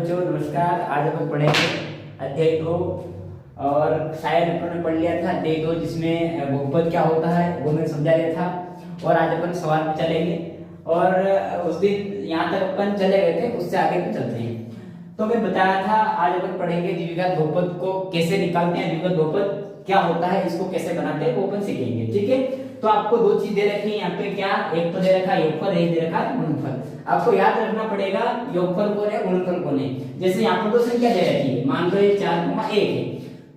बच्चों नमस्कार। आज अपन पढ़ेंगे अध्याय 2 और शायद अपन ने पढ़ लिया था अध्याय 2 जिसमें बहुपद क्या होता है वो मैंने समझा दिया था। और आज अपन सवाल पे चलेंगे और उस दिन यहाँ तक अपन चले गए थे, उससे आगे भी चलते हैं। तो मैं बताया था आज अपन पढ़ेंगे द्विघात बहुपद को कैसे निकालते हैं, द्विघात बहुपद क्या होता है, इसको कैसे बनाते हैं वो अपन सीखेंगे। ठीक है, तो आपको दो चीज दे रखी है यहाँ पे, क्या एक तो दे रखा है योगफल, एक दे रखा है गुणनफल। आपको याद रखना पड़ेगा योगफल कौन है गुणनफल कौन है। जैसे यहाँ पर दो संख्या दे रखी है, मान लो ये 4,1 है,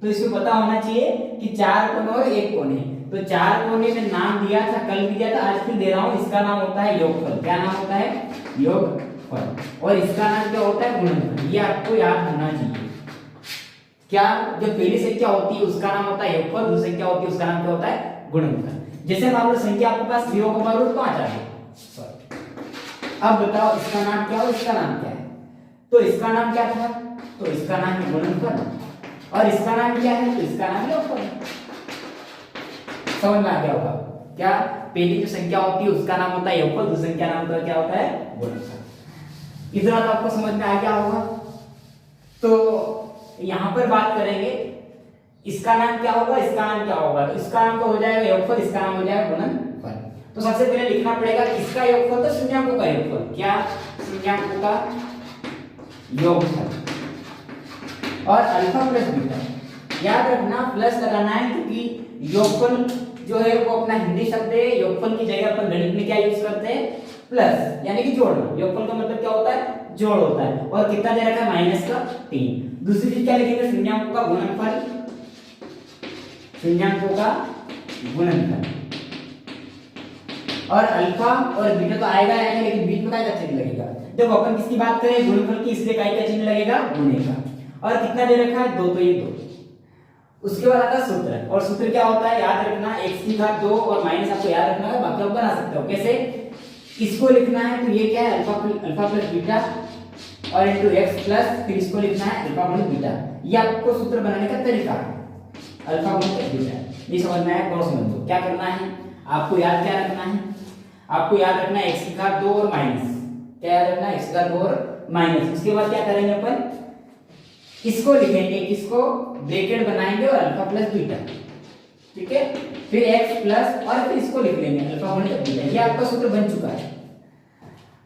तो इसको पता होना चाहिए कि 4 कोण और 1 कोण है। तो 4 कोण में नाम दिया था, कल भी दिया था, आज फिर दे रहा हूँ। इसका नाम होता है योगफल। क्या नाम होता है? योगफल। और इसका नाम क्या होता है? गुणनफल। ये आपको याद होना चाहिए। क्या जो पहली संख्या होती है उसका नाम होता है योगफल, दूसरी संख्या होती है उसका नाम क्या होता है? गुणनफल। जैसे मान लो संख्या आपके पास 0,5 आ जाए, अब बताओ इसका नाम क्या हो, इसका नाम क्या है? तो इसका नाम क्या था? तो इसका नाम है गुणनफल। और इसका नाम क्या है? तो इसका नाम योगफल। समझ में आ गया होगा? क्या पहली जो संख्या होती है उसका नाम होता है योगफल, दूसरी संख्या नाम होता है क्या होता है? गुणनफल। इतना तो आपको समझ में आ गया होगा। तो यहां पर बात करेंगे इसका नाम क्या होगा, इसका नाम क्या होगा। तो इसका नाम तो हो जाएगा योगफल, इसका नाम हो जाएगा गुणनफल। तो सबसे पहले लिखना पड़ेगा इसका योगफल, तो शून्यांकों का योगफल। क्या? शून्यांकों का योगफल। और अल्फा प्लस बीटा, याद रखना प्लस लगाना है क्योंकि योगफल जो है वो अपना हिंदी शब्द है। योगफल की जगह अपन गणित में क्या यूज करते हैं? प्लस, यानी कि जोड़ना। योगफल का मतलब क्या होता है? जोड़ होता है। और कितना दे रखा है? -3। दूसरी चीज क्या लिखेंगे? शून्याङ्कों का गुणनफल, शून्याङ्कों का गुणनफल। और अल्फा और बीटा तो आएगा आएगा, लेकिन बीच में काय का चिन्ह लगेगा। जब अपन किसकी बात करें गुणनफल की, इसलिए काय का चिन्ह लगेगा? गुणे का। और कितना दे रखा है? 2, तो ये 2। उसके बाद आता है सूत्र। और सूत्र क्या होता है? याद रखना x की घात 2 और माइनस आपको याद रखना है, बाकी आप बना सकते हो। कैसे? इसको लिखना है तो ये क्या है? अल्फा प्लस बीटा और इनटू x प्लस, फिर इसको लिखना है अल्फा प्लस बीटा। ये आपको सूत्र बनाने का तरीका है, अल्फा प्लस बीटा। ये समझ में आया? कौन समझ लो। क्या करना है आपको? याद क्या रखना है? आपको याद रखना है x की घात 2 और माइनस। क्या याद रखना है? x की घात 2 और माइनस। उसके बाद क्या करेंगे अपन? इसको लिखेंगे, इसको ब्रैकेट बनाएंगे और अल्फा प्लस बीटा। ठीक है, फिर x प्लस और फिर इसको लिख लेंगे अल्फा प्लस बीटा। ये आपका सूत्र बन चुका है।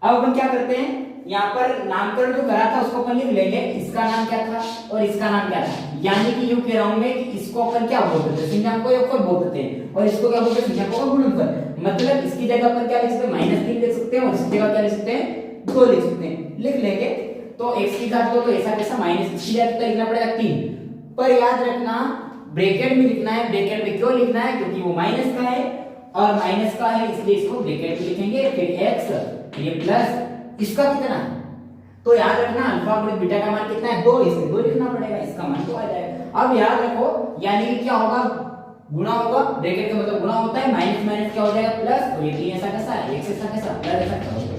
अब अपन क्या करते हैं, यहाँ पर नामकरण जो करा था उसको अपन लिख लेंगे। इसका नाम क्या था और इसका नाम क्या था। यानी कि यूं कह रहा हूं मैं कि इसको अपन क्या बोलते थे? शून्याङ्कों का योगफल बोलते थे। और इसको क्या बोलते हैं? शून्याङ्कों का गुणनफल। मतलब इसकी जगह अपन क्या लिख सकते हैं? -3 लिख सकते हैं और इसकी जगह क्या लिख सकते हैं? 2 लिख सकते हैं। लिख लेंगे तो x की घात 2 तो ऐसा कैसा माइनस, इसकी जगह तो लिखना पड़ेगा 3। पर याद रखना ब्रैकेट में लिखना है। ब्रैकेट में क्यों लिखना है? क्योंकि वो माइनस का है और माइनस का है, इसलिए इसको ब्रैकेट में लिखेंगे। फिर x ये प्लस इसका कितना है? तो याद रखना अल्फा प्लस बीटा का मान कितना है? 2। इसमें 2 लिखना पड़ेगा, इसका मान 2 आ जाएगा। अब याद रखो यानी कि क्या होगा? गुणा होगा। ब्रैकेट का मतलब गुणा होता है, माइनस माइनस क्या हो जाएगा? प्लस। तो ये 3 ऐसा कैसा है? x ऐसा कैसा? प्लस ऐसा क्या होगा?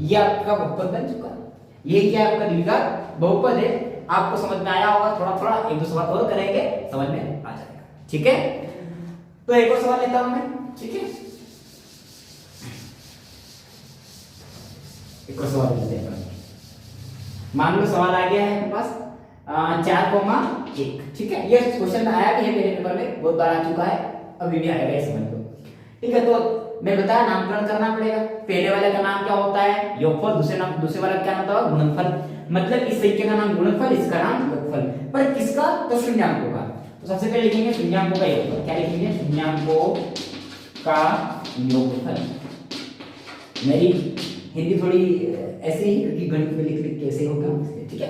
ये आपका बहुपद बन चुका है। ये क्या आपका द्विघात बहुपद है। आपको समझ में आया होगा। थोड़ा थोड़ा एक दो सवाल और करेंगे, समझ में आ जाएगा। ठीक है, तो एक और सवाल लेता हूं मैं। ठीक है, एक और सवाल लेते हैं। मान लो सवाल आ गया है आपके पास 4,1। ठीक है, ये क्वेश्चन आया भी है मेरे पेपर में, बहुत बार आ चुका है, अभी भी आएगा, ये समझ लो। ठीक है, तो मैं बताया नामकरण करना पड़ेगा। पहले वाले का नाम क्या होता है? योगफल। दूसरे वाला क्या होता है? गुणनफल। मतलब इस संख्या का नाम गुणनफल, इसका नाम योगफल। पर किसका? तो शून्याङ्कों का। तो सबसे पहले लिखेंगे शून्याङ्कों का योगफल। क्या लिखेंगे? शून्याङ्कों का योगफल। मेरी हिंदी थोड़ी ऐसे ही क्योंकि गणित में लिख कैसे होगा। ठीक है,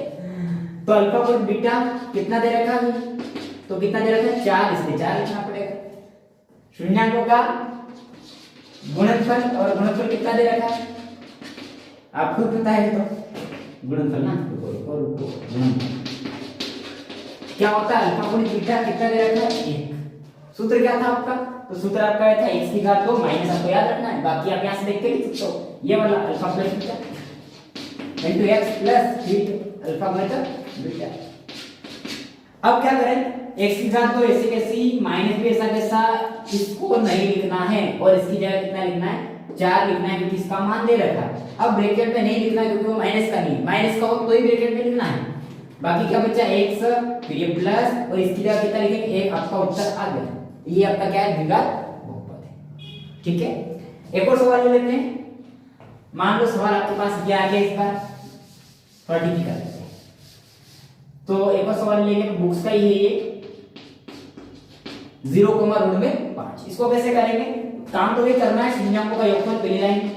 तो अल्फा प्लस बीटा कितना दे रखा है? तो कितना दे रखा है? 4, इसलिए 4 लिखना पड़ेगा। शून्याङ्कों का गुणनफल, और गुणनफल कितना दे रखा है? आप खुद पता है तो गुणनफल ना, रुको गुणनफल क्या होता है? अल्फा प्लस बीटा कितना दे रखा है? 1। सूत्र क्या था आपका? तो सूत्र आपका था x की घात 2 माइनस, आपको याद रखना है, बाकी आप यहां से देख के लिख सकते हो। ये वाला alpha plus beta into x plus फिर अल्फा प्लस बीटा। अब क्या करें? x की घात 2 ऐसे कैसी, माइनस भी ऐसा कैसा, इसको नहीं लिखना है और इसकी जगह कितना लिखना है? 4 लिखना है क्योंकि इसका मान दे रखा है। अब ब्रैकेट में नहीं लिखना क्योंकि वो माइनस का नहीं, माइनस का हो तो ही ब्रैकेट में लिखना है। बाकी क्या बचा x, फिर ये प्लस और इसकी जगह कितना लिखेंगे, एक आपका उत्तर आ गया। ये आपका क्या है, द्विघात बहुपद है। ठीक है, एक और सवाल ले लेते हैं। मान लो सवाल आपके पास ये आ गया, इस बार थोड़ा डिफिकल्ट है, तो एक और सवाल लेंगे तो बुक्स का ही है ये, 0 रूट में 5। इसको कैसे करेंगे, काम तो ये करना है, शून्यांकों का योगफल पहली लाइन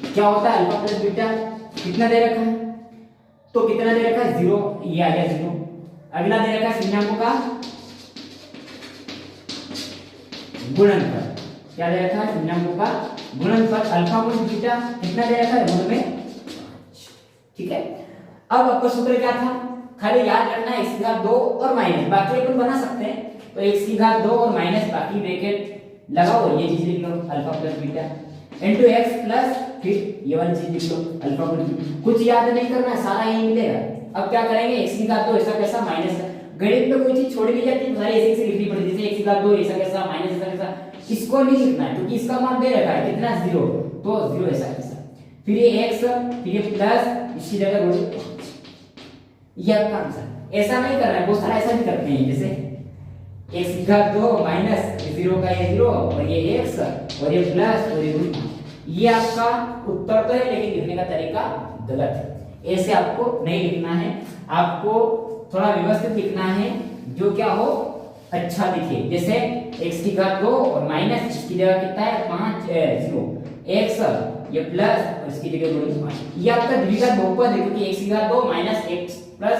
क्या होता है, अल्फा प्लस बीटा, कितना दे रखा है, तो कितना दे रखा है 0, ये आ गया 0। अगला दे रखा है शून्यांकों का गुणनफल, क्या दे रखा है, शून्यांकों का गुणनफल अल्फा प्लस बीटा, कितना दे रखा है, रूट में 5। ठीक है, अब आपका सूत्र क्या था, खाली याद रखना है x की घात 2 और माइनस, बाकी अपन बना सकते हैं, तो x की घात 2 और माइनस, बाकी ब्रैकेट लगाओ और ये चीज लिख लो alpha plus beta into x plus फिर ये वाली चीज लिख लो अल्फा प्लस बीटा। कुछ याद नहीं करना है, सारा यही मिलेगा। अब क्या करेंगे, x की घात 2 ऐसा कैसा माइनस, गणित में कोई चीज छोड़ भी जाती है सारी ऐसे लिखनी पड़ती है, जैसे x की घात 2 ऐसा कैसा माइनस ऐसा कैसा, इसको नहीं लिखना है क्योंकि इसका मान दे रखा है कितना 0, तो 0 ऐसा कैसा, फिर ये x, फिर ये प्लस, इसकी जगह रूट, ये आपका आंसर। ऐसा नहीं करना है, बहुत सारा ऐसा भी करते हैं, जैसे x की घात 2 माइनस 0 का ये 0 और ये x और ये प्लस और ये रूट, ये आपका उत्तर तो है लेकिन लिखने का तरीका गलत है। ऐसे आपको नहीं लिखना है, आपको थोड़ा व्यवस्थित लिखना है जो क्या हो, अच्छा दिखे। जैसे x की घात 2 और माइनस, इसकी जगह कितना है 5 0, x ये प्लस और इसकी जगह रूट में 5, ये आपका द्विघात बहुपद है क्योंकि x की घात 2 माइनस x प्लस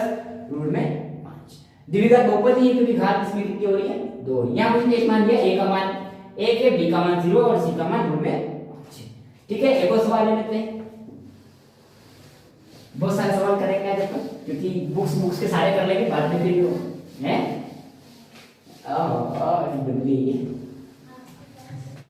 रूट में 5 द्विघात बहुपद ही है क्योंकि घात इसमें कितनी हो रही है 2। यहां मुझे एक मान दिया, a का मान 1 है, b का मान 0 और c का मान रूट में 5। ठीक है, एक और सवाल ले लेते हैं, बहुत सारे सवाल करेंगे आज अपन क्योंकि बुक्स के सारे कर लेंगे बाद में, फिर हैं